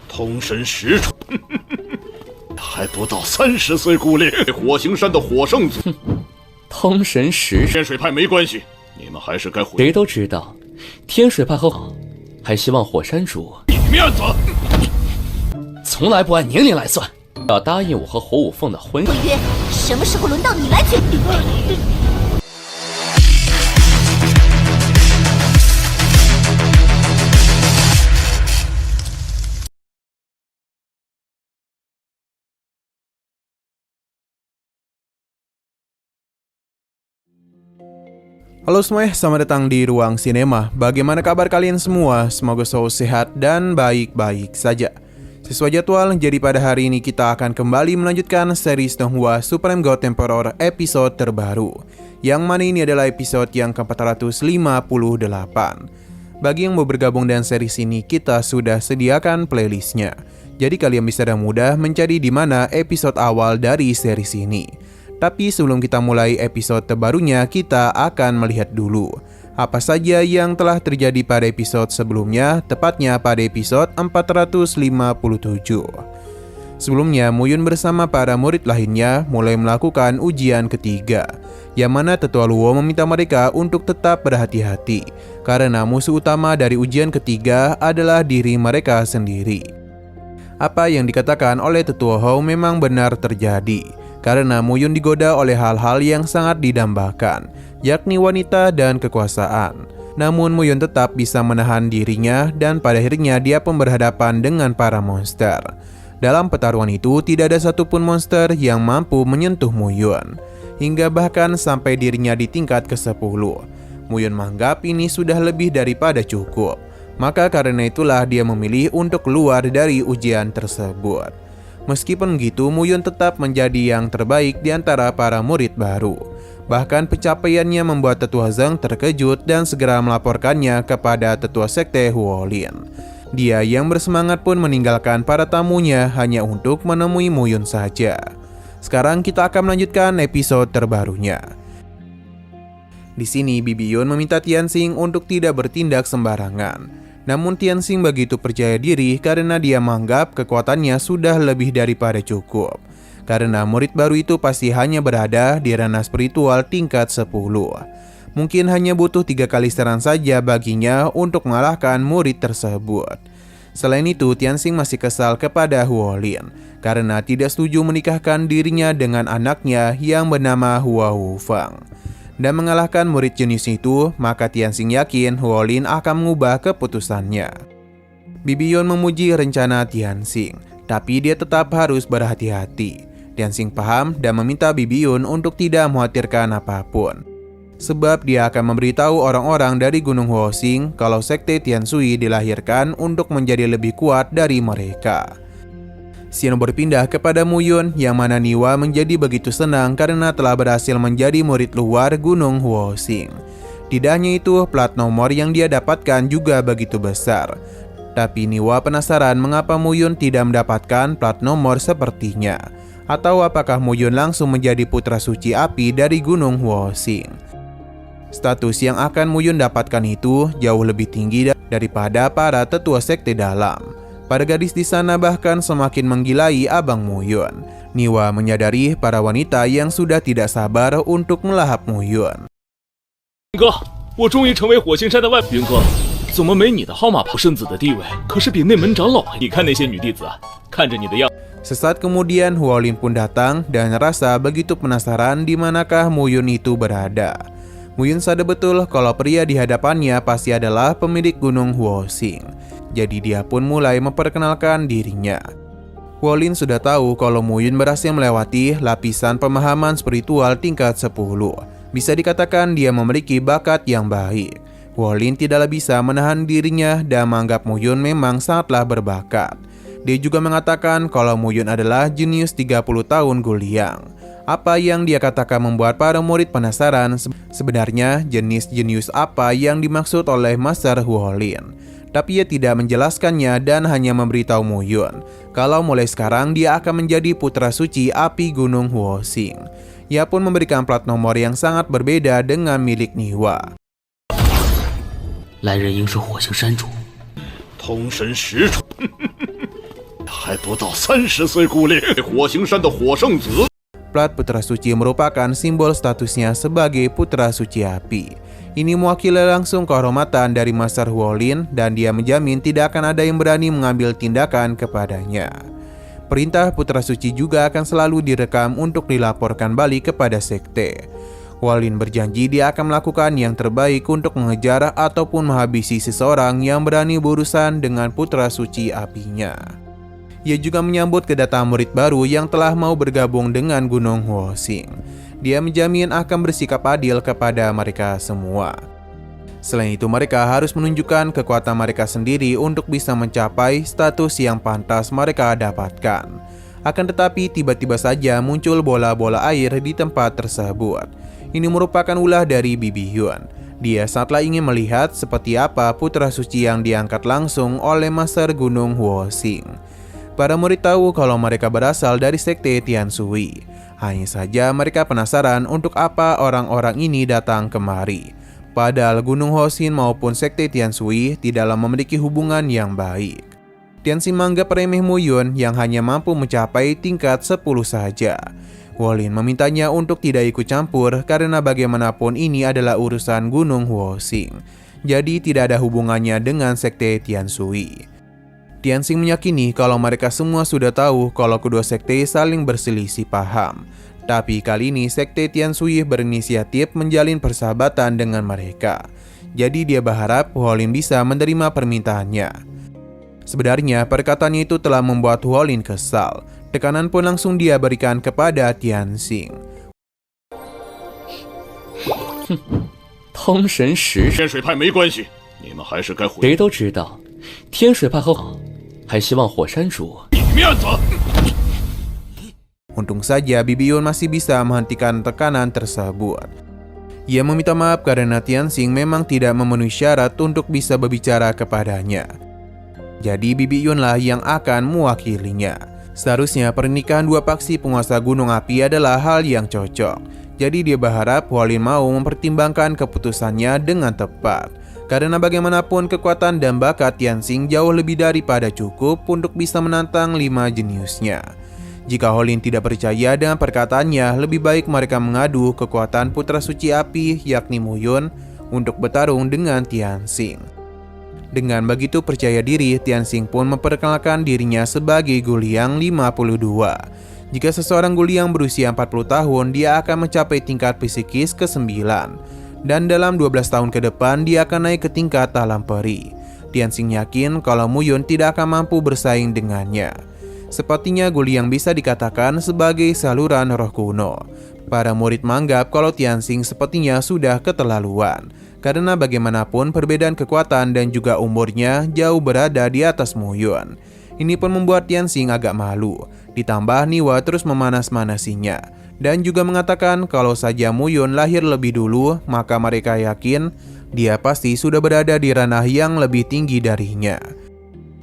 通神十传，还不到30岁孤龄，火行山的火圣祖。通神十天水派没关系，你们还是该回。谁都知道，天水派和还希望火山主给面子，从来不按年龄来算。要答应我和火舞凤的婚鬼约，什么时候轮到你来决定？Halo semuanya, selamat datang di Ruang Sinema. Bagaimana kabar kalian semua? Semoga selalu sehat dan baik-baik saja. Sesuai jadwal, jadi pada hari ini kita akan kembali melanjutkan series Donghua Supreme God Emperor episode terbaru, yang mana ini adalah episode yang ke-458. Bagi yang mau bergabung dengan series ini, kita sudah sediakan playlistnya. Jadi kalian bisa dengan mudah mencari di mana episode awal dari series ini. Tapi sebelum kita mulai episode terbarunya, kita akan melihat dulu apa saja yang telah terjadi pada episode sebelumnya, tepatnya pada episode 457. Sebelumnya, Muyun bersama para murid lainnya mulai melakukan ujian ketiga, yang mana Tetua Luo meminta mereka untuk tetap berhati-hati, karena musuh utama dari ujian ketiga adalah diri mereka sendiri. Apa yang dikatakan oleh Tetua Hou memang benar terjadi, karena Muyun digoda oleh hal-hal yang sangat didambakan, yakni wanita dan kekuasaan. Namun Muyun tetap bisa menahan dirinya dan pada akhirnya dia pun berhadapan dengan para monster. Dalam pertarungan itu tidak ada satupun monster yang mampu menyentuh Muyun, hingga bahkan sampai dirinya di tingkat ke-10. Muyun menganggap ini sudah lebih daripada cukup. Maka karena itulah dia memilih untuk keluar dari ujian tersebut. Meskipun begitu, Muyun tetap menjadi yang terbaik di antara para murid baru. Bahkan pencapaiannya membuat Tetua Zheng terkejut dan segera melaporkannya kepada Tetua Sekte Huolin. Dia yang bersemangat pun meninggalkan para tamunya hanya untuk menemui Muyun saja. Sekarang kita akan melanjutkan episode terbarunya. Di sini Bibi Yun meminta Tianxing untuk tidak bertindak sembarangan. Namun Tianxing begitu percaya diri karena dia menganggap kekuatannya sudah lebih daripada cukup. Karena murid baru itu pasti hanya berada di ranah spiritual tingkat 10. Mungkin hanya butuh 3 kali serangan saja baginya untuk mengalahkan murid tersebut. Selain itu, Tianxing masih kesal kepada Huolin karena tidak setuju menikahkan dirinya dengan anaknya yang bernama Hua Wufeng. Dan mengalahkan murid jenius itu, maka Tianxing yakin Huolin akan mengubah keputusannya. Bibi Yun memuji rencana Tianxing, tapi dia tetap harus berhati-hati. Tianxing paham dan meminta Bibi Yun untuk tidak mengkhawatirkan apapun. Sebab dia akan memberitahu orang-orang dari Gunung Huoxing kalau Sekte Tianshui dilahirkan untuk menjadi lebih kuat dari mereka. Xian berpindah kepada Muyun, yang mana Niwa menjadi begitu senang karena telah berhasil menjadi murid luar Gunung Huoxing. Tidak hanya itu, plat nomor yang dia dapatkan juga begitu besar. Tapi Niwa penasaran mengapa Muyun tidak mendapatkan plat nomor sepertinya. Atau apakah Muyun langsung menjadi putra suci api dari Gunung Huoxing. Status yang akan Muyun dapatkan itu jauh lebih tinggi daripada para tetua sekte dalam. Para gadis di sana bahkan semakin menggilai Abang Muyun. Niwa menyadari para wanita yang sudah tidak sabar untuk melahap Muyun. 哥，我终于成为火星山的外云哥，怎么没你的号码牌？圣子的地位可是比内门长老还。你看那些女弟子啊，看着你的样。 Sesaat kemudian Huolin pun datang dan rasa begitu penasaran di manakah Muyun itu berada. Muyun sadar betul kalau pria di hadapannya pasti adalah pemilik Gunung Huoxing. Jadi dia pun mulai memperkenalkan dirinya. Huolin sudah tahu kalau Muyun berhasil melewati lapisan pemahaman spiritual tingkat 10. Bisa dikatakan dia memiliki bakat yang baik. Huolin tidaklah bisa menahan dirinya dan menganggap Muyun memang sangatlah berbakat. Dia juga mengatakan kalau Muyun adalah jenius 30 tahun Guliang. Apa yang dia katakan membuat para murid penasaran sebenarnya jenis-jenius apa yang dimaksud oleh Master Huolin. Tapi ia tidak menjelaskannya dan hanya memberitahu Muyun kalau mulai sekarang dia akan menjadi putra suci api Gunung Huoxing. Ia pun memberikan plat nomor yang sangat berbeda dengan milik Niwa. 来人应是火星山主。通神十传，才不到30岁孤立火星山的火圣子。 Plat Putra Suci merupakan simbol statusnya sebagai Putra Suci Api. Ini mewakili langsung kehormatan dari Master Huolin dan dia menjamin tidak akan ada yang berani mengambil tindakan kepadanya. Perintah Putra Suci juga akan selalu direkam untuk dilaporkan balik kepada sekte. Huolin berjanji dia akan melakukan yang terbaik untuk mengejar ataupun menghabisi seseorang yang berani berurusan dengan Putra Suci Apinya. Ia juga menyambut kedatangan murid baru yang telah mau bergabung dengan Gunung Huoxing. Dia menjamin akan bersikap adil kepada mereka semua. Selain itu, mereka harus menunjukkan kekuatan mereka sendiri untuk bisa mencapai status yang pantas mereka dapatkan. Akan tetapi, tiba-tiba saja muncul bola-bola air di tempat tersebut. Ini merupakan ulah dari Bibi Yun. Dia sangatlah ingin melihat seperti apa Putra Suci yang diangkat langsung oleh Master Gunung Huoxing. Para murid tahu kalau mereka berasal dari sekte Tian Shui. Hanya saja mereka penasaran untuk apa orang-orang ini datang kemari. Padahal Gunung Huoxing maupun sekte Tian Shui tidaklah memiliki hubungan yang baik. Tianxing menganggap remeh Mu Yun yang hanya mampu mencapai tingkat 10 saja. Huolin memintanya untuk tidak ikut campur karena bagaimanapun ini adalah urusan Gunung Huoxing. Jadi tidak ada hubungannya dengan sekte Tian Shui. Tianxing meyakini kalau mereka semua sudah tahu kalau kedua sekte saling berselisih paham. Tapi kali ini sekte Tian Shui berinisiatif menjalin persahabatan dengan mereka. Jadi dia berharap Huolin bisa menerima permintaannya. Sebenarnya perkataannya itu telah membuat Huolin kesal. Tekanan pun langsung dia berikan kepada Tianxing. 通神石天水派没关系，你们还是该回谁都知道，天水派和还希望火山主面子。 Untung saja Bibi Yun masih bisa menghentikan tekanan tersebut. Ia meminta maaf karena Tianxing memang tidak memenuhi syarat untuk bisa berbicara kepadanya. Jadi Bibi Yun lah yang akan mewakilinya. Seharusnya pernikahan dua paksi penguasa Gunung Api adalah hal yang cocok. Jadi dia berharap Huolin mau mempertimbangkan keputusannya dengan tepat. Karena bagaimanapun kekuatan dan bakat Tianxing jauh lebih daripada cukup untuk bisa menantang 5 jeniusnya. Jika Huolin tidak percaya dengan perkataannya, lebih baik mereka mengadu kekuatan Putra Suci Api yakni Mu Yun untuk bertarung dengan Tianxing. Dengan begitu percaya diri, Tianxing pun memperkenalkan dirinya sebagai Guliang 52. Jika seseorang Guliang berusia 40 tahun, dia akan mencapai tingkat psikis ke-9. Dan dalam 12 tahun ke depan, dia akan naik ke tingkat alam peri. Tianxing yakin kalau Mu Yun tidak akan mampu bersaing dengannya. Sepertinya Guliang bisa dikatakan sebagai saluran roh kuno. Para murid menganggap kalau Tianxing sepertinya sudah keterlaluan. Karena bagaimanapun perbedaan kekuatan dan juga umurnya jauh berada di atas Mu Yun. Ini pun membuat Tianxing agak malu. Ditambah Niwa terus memanas-manasinya. Dan juga mengatakan kalau saja Mu Yun lahir lebih dulu, maka mereka yakin dia pasti sudah berada di ranah yang lebih tinggi darinya.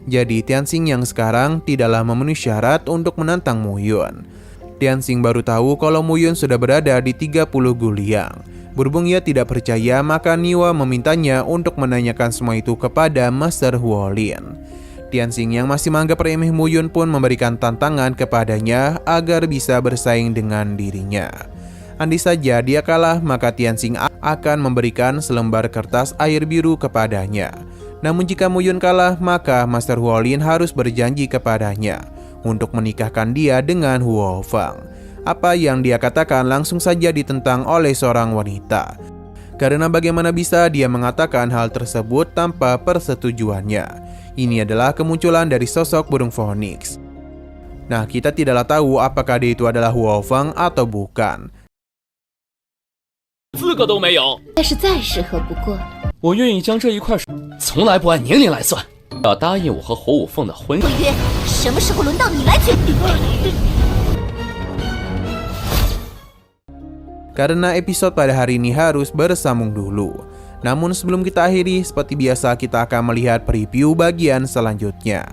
Jadi Tianxing yang sekarang tidaklah memenuhi syarat untuk menantang Mu Yun. Tianxing baru tahu kalau Mu Yun sudah berada di 30 Guliang. Berhubung ia tidak percaya, maka Niwa memintanya untuk menanyakan semua itu kepada Master Huolin. Tianxing yang masih menganggap remeh Mu Yun pun memberikan tantangan kepadanya agar bisa bersaing dengan dirinya. Andai saja dia kalah, maka Tianxing akan memberikan selembar kertas air biru kepadanya. Namun jika Mu Yun kalah, maka Master Huolin harus berjanji kepadanya untuk menikahkan dia dengan Huo Fang. Apa yang dia katakan langsung saja ditentang oleh seorang wanita. Karena bagaimana bisa dia mengatakan hal tersebut tanpa persetujuannya. Ini adalah kemunculan dari sosok burung Phoenix. Nah, kita tidaklah tahu apakah dia itu adalah Huo Fang atau bukan. 资格都没有。但是再适合不过。我愿意将这一块水从来不按年龄来算，要答应我和火舞凤的婚不约，什么时候轮到你来决定？ Karena episode pada hari ini harus bersambung dulu. Namun sebelum kita akhiri, seperti biasa kita akan melihat preview bagian selanjutnya.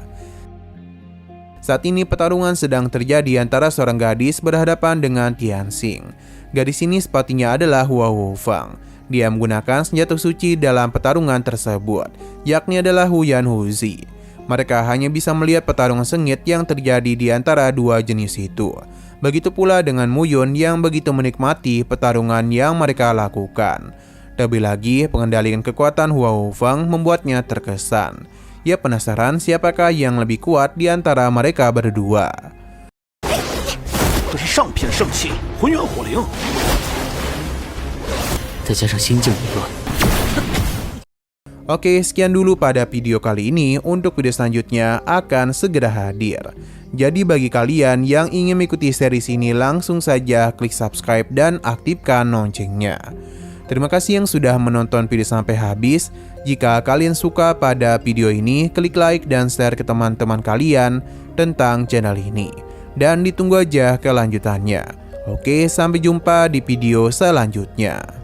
Saat ini pertarungan sedang terjadi antara seorang gadis berhadapan dengan Tianxing. Gadis ini sepertinya adalah Huo Fang. Dia menggunakan senjata suci dalam pertarungan tersebut, yakni adalah Huyan Huzi. Mereka hanya bisa melihat pertarungan sengit yang terjadi di antara dua jenis itu. Begitu pula dengan Muyun yang begitu menikmati pertarungan yang mereka lakukan. Terlebih lagi, pengendalian kekuatan Hua Hufeng membuatnya terkesan. Ia penasaran siapakah yang lebih kuat di antara mereka berdua. 这是上品圣器浑元火灵， 再加上心境一乱。 Oke, sekian dulu pada video kali ini. Untuk video selanjutnya akan segera hadir. Jadi bagi kalian yang ingin mengikuti series ini, langsung saja klik subscribe dan aktifkan loncengnya. Terima kasih yang sudah menonton video sampai habis. Jika kalian suka pada video ini, klik like dan share ke teman-teman kalian tentang channel ini. Dan ditunggu aja kelanjutannya. Oke, sampai jumpa di video selanjutnya.